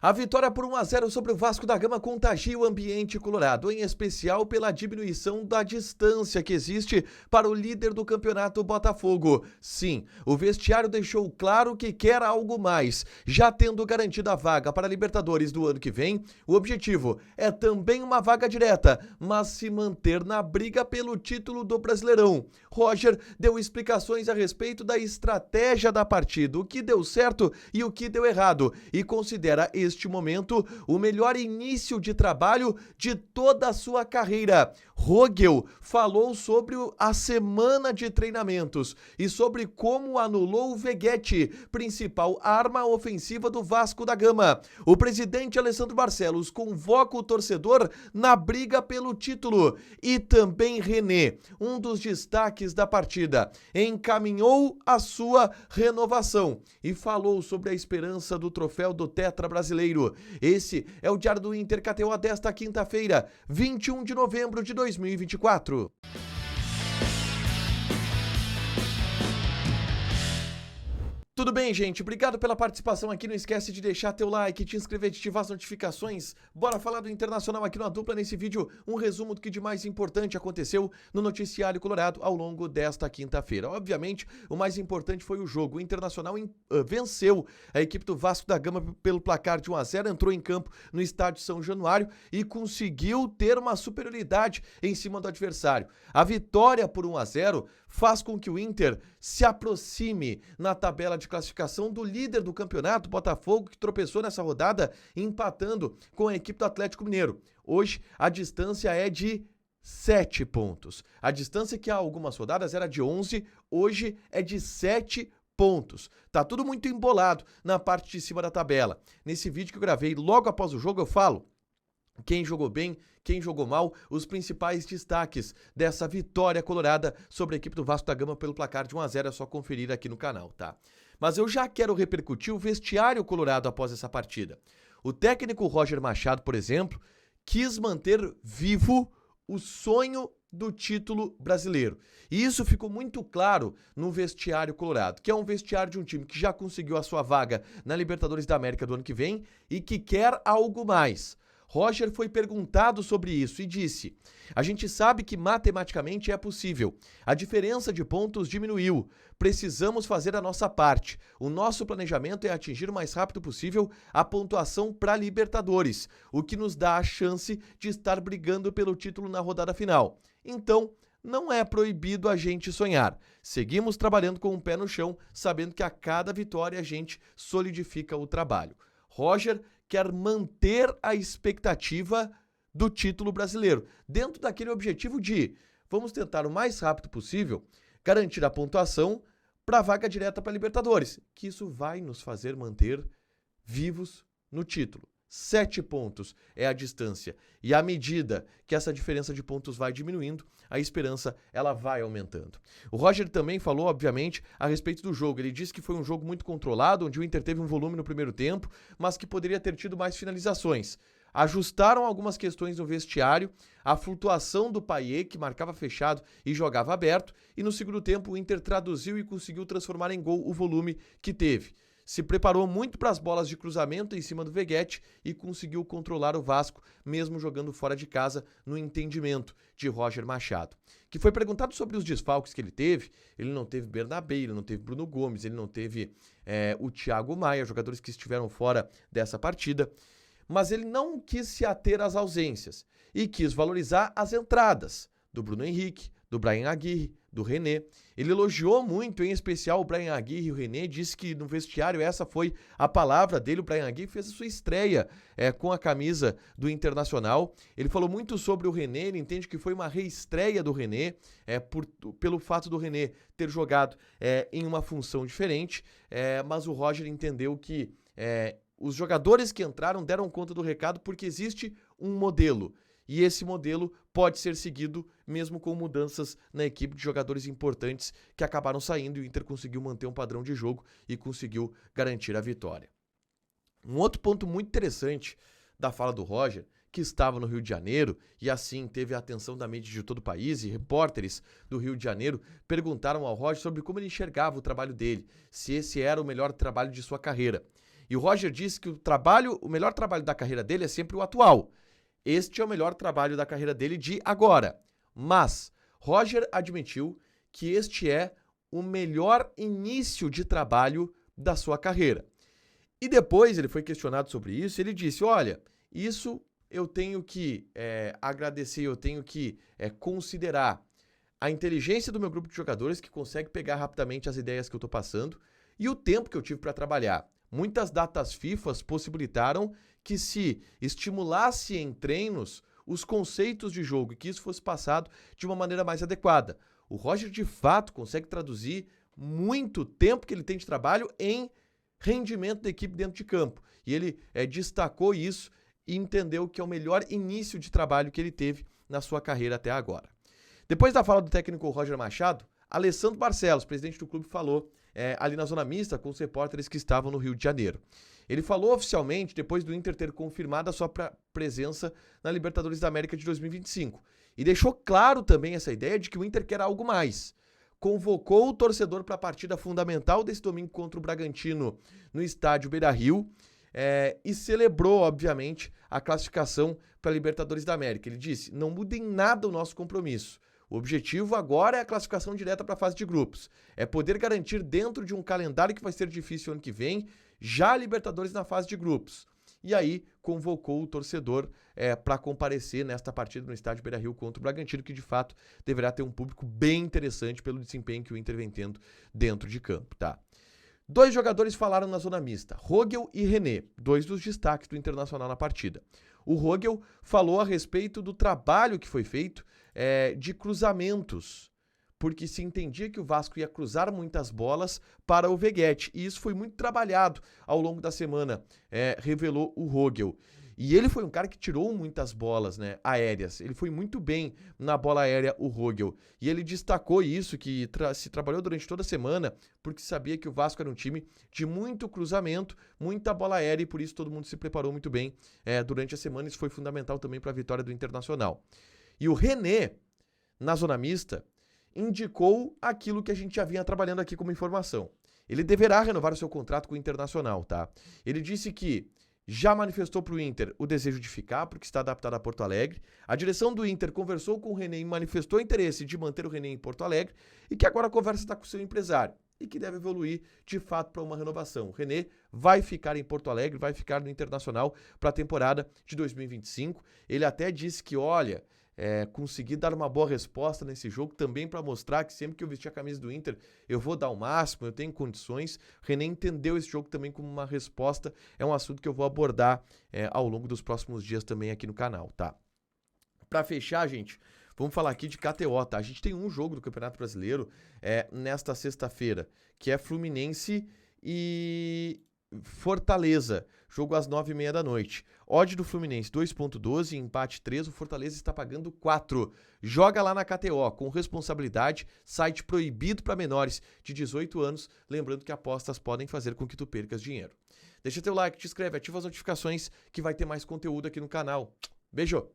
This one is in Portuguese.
A vitória por 1-0 sobre o Vasco da Gama contagia o ambiente colorado, em especial pela diminuição da distância que existe para o líder do campeonato Botafogo. Sim, o vestiário deixou claro que quer algo mais. Já tendo garantido a vaga para a Libertadores do ano que vem, o objetivo é também uma vaga direta, mas se manter na briga pelo título do Brasileirão. Roger deu explicações a respeito da estratégia da partida, o que deu certo e o que deu errado, e considera este momento o melhor início de trabalho de toda a sua carreira. Rogel falou sobre a semana de treinamentos e sobre como anulou o Veguete, principal arma ofensiva do Vasco da Gama. O presidente Alessandro Barcelos convoca o torcedor na briga pelo título. E também René, um dos destaques da partida, encaminhou a sua renovação e falou sobre a esperança do troféu do Tetra Brasileiro. Esse é o Diário do Inter KTO desta quinta-feira, 21 de novembro de 2024. Tudo bem, gente? Obrigado pela participação aqui. Não esquece de deixar teu like, te inscrever, de ativar as notificações. Bora falar do Internacional aqui na dupla nesse vídeo. Um resumo do que de mais importante aconteceu no noticiário colorado ao longo desta quinta-feira. Obviamente, o mais importante foi o jogo. O Internacional venceu a equipe do Vasco da Gama pelo placar de 1-0, entrou em campo no estádio São Januário e conseguiu ter uma superioridade em cima do adversário. A vitória por 1-0 faz com que o Inter se aproxime na tabela de classificação do líder do campeonato, Botafogo, que tropeçou nessa rodada, empatando com a equipe do Atlético Mineiro. Hoje, a distância é de 7 pontos. A distância que há algumas rodadas era de 11, hoje é de 7 pontos. Tá tudo muito embolado na parte de cima da tabela. Nesse vídeo que eu gravei logo após o jogo, eu falo quem jogou bem, quem jogou mal, os principais destaques dessa vitória colorada sobre a equipe do Vasco da Gama pelo placar de 1-0, é só conferir aqui no canal, tá? Mas eu já quero repercutir o vestiário colorado após essa partida. O técnico Roger Machado, por exemplo, quis manter vivo o sonho do título brasileiro. E isso ficou muito claro no vestiário colorado, que é um vestiário de um time que já conseguiu a sua vaga na Libertadores da América do ano que vem e que quer algo mais. Roger foi perguntado sobre isso e disse: a gente sabe que matematicamente é possível. A diferença de pontos diminuiu. Precisamos fazer a nossa parte. O nosso planejamento é atingir o mais rápido possível a pontuação para Libertadores, o que nos dá a chance de estar brigando pelo título na rodada final. Então, não é proibido a gente sonhar. Seguimos trabalhando com o pé no chão, sabendo que a cada vitória a gente solidifica o trabalho. Roger quer manter a expectativa do título brasileiro, dentro daquele objetivo de vamos tentar o mais rápido possível garantir a pontuação para a vaga direta para a Libertadores, que isso vai nos fazer manter vivos no título. 7 pontos é a distância, e à medida que essa diferença de pontos vai diminuindo, a esperança ela vai aumentando. O Roger também falou, obviamente, a respeito do jogo. Ele disse que foi um jogo muito controlado, onde o Inter teve um volume no primeiro tempo, mas que poderia ter tido mais finalizações. Ajustaram algumas questões no vestiário, a flutuação do Payet, que marcava fechado e jogava aberto, e no segundo tempo o Inter traduziu e conseguiu transformar em gol o volume que teve. Se preparou muito para as bolas de cruzamento em cima do Veguete e conseguiu controlar o Vasco, mesmo jogando fora de casa, no entendimento de Roger Machado. Que foi perguntado sobre os desfalques que ele não teve Bernabé, ele não teve Bruno Gomes, ele não teve o Thiago Maia, jogadores que estiveram fora dessa partida, mas ele não quis se ater às ausências e quis valorizar as entradas do Bruno Henrique, do Bryan Aguirre, do René. Ele elogiou muito, em especial, o Bryan Aguirre e o René, disse que no vestiário essa foi a palavra dele. O Bryan Aguirre fez a sua estreia com a camisa do Internacional. Ele falou muito sobre o René, ele entende que foi uma reestreia do René, pelo fato do René ter jogado em uma função diferente, mas o Roger entendeu que os jogadores que entraram deram conta do recado porque existe um modelo. E esse modelo pode ser seguido mesmo com mudanças na equipe de jogadores importantes que acabaram saindo e o Inter conseguiu manter um padrão de jogo e conseguiu garantir a vitória. Um outro ponto muito interessante da fala do Roger, que estava no Rio de Janeiro e assim teve a atenção da mídia de todo o país, e repórteres do Rio de Janeiro perguntaram ao Roger sobre como ele enxergava o trabalho dele, se esse era o melhor trabalho de sua carreira. E o Roger disse que o melhor trabalho da carreira dele é sempre o atual. Este é o melhor trabalho da carreira dele de agora. Mas Roger admitiu que este é o melhor início de trabalho da sua carreira. E depois ele foi questionado sobre isso e ele disse, olha, isso eu tenho que agradecer, eu tenho que considerar a inteligência do meu grupo de jogadores que consegue pegar rapidamente as ideias que eu estou passando e o tempo que eu tive para trabalhar. Muitas datas FIFA possibilitaram que se estimulasse em treinos os conceitos de jogo e que isso fosse passado de uma maneira mais adequada. O Roger, de fato, consegue traduzir muito tempo que ele tem de trabalho em rendimento da equipe dentro de campo. E ele destacou isso e entendeu que é o melhor início de trabalho que ele teve na sua carreira até agora. Depois da fala do técnico Roger Machado, Alessandro Barcelos, presidente do clube, falou ali na zona mista com os repórteres que estavam no Rio de Janeiro. Ele falou oficialmente depois do Inter ter confirmado a sua presença na Libertadores da América de 2025. E deixou claro também essa ideia de que o Inter quer algo mais. Convocou o torcedor para a partida fundamental desse domingo contra o Bragantino no estádio Beira-Rio e celebrou, obviamente, a classificação para a Libertadores da América. Ele disse, não muda em nada o nosso compromisso. O objetivo agora é a classificação direta para a fase de grupos. É poder garantir dentro de um calendário que vai ser difícil ano que vem, já a Libertadores na fase de grupos. E aí convocou o torcedor para comparecer nesta partida no estádio Beira-Rio contra o Bragantino, que de fato deverá ter um público bem interessante pelo desempenho que o Inter vem tendo dentro de campo, tá? 2 jogadores falaram na zona mista, Rogel e René, 2 dos destaques do Internacional na partida. O Rogel falou a respeito do trabalho que foi feito de cruzamentos, porque se entendia que o Vasco ia cruzar muitas bolas para o Veguete, e isso foi muito trabalhado ao longo da semana, revelou o Rogel. E ele foi um cara que tirou muitas bolas, né, aéreas. Ele foi muito bem na bola aérea, o Rogel. E ele destacou isso, que se trabalhou durante toda a semana, porque sabia que o Vasco era um time de muito cruzamento, muita bola aérea, e por isso todo mundo se preparou muito bem durante a semana. Isso foi fundamental também para a vitória do Internacional. E o René, na zona mista, indicou aquilo que a gente já vinha trabalhando aqui como informação. Ele deverá renovar o seu contrato com o Internacional, tá? Ele disse que já manifestou para o Inter o desejo de ficar, porque está adaptado a Porto Alegre. A direção do Inter conversou com o René e manifestou interesse de manter o René em Porto Alegre e que agora a conversa está com o seu empresário e que deve evoluir de fato para uma renovação. O René vai ficar em Porto Alegre, vai ficar no Internacional para a temporada de 2025. Ele até disse que, olha, consegui dar uma boa resposta nesse jogo também para mostrar que sempre que eu vestir a camisa do Inter eu vou dar o máximo, eu tenho condições. René entendeu esse jogo também como uma resposta, é um assunto que eu vou abordar ao longo dos próximos dias também aqui no canal, tá? Para fechar, gente, vamos falar aqui de KTO, tá? A gente tem um jogo do Campeonato Brasileiro nesta sexta-feira, que é Fluminense e Fortaleza, jogo às 9h30 da noite. Odd do Fluminense 2.12, empate 3, o Fortaleza está pagando 4. Joga lá na KTO, com responsabilidade, site proibido para menores de 18 anos, lembrando que apostas podem fazer com que tu percas dinheiro. Deixa teu like, te inscreve, ativa as notificações que vai ter mais conteúdo aqui no canal. Beijo!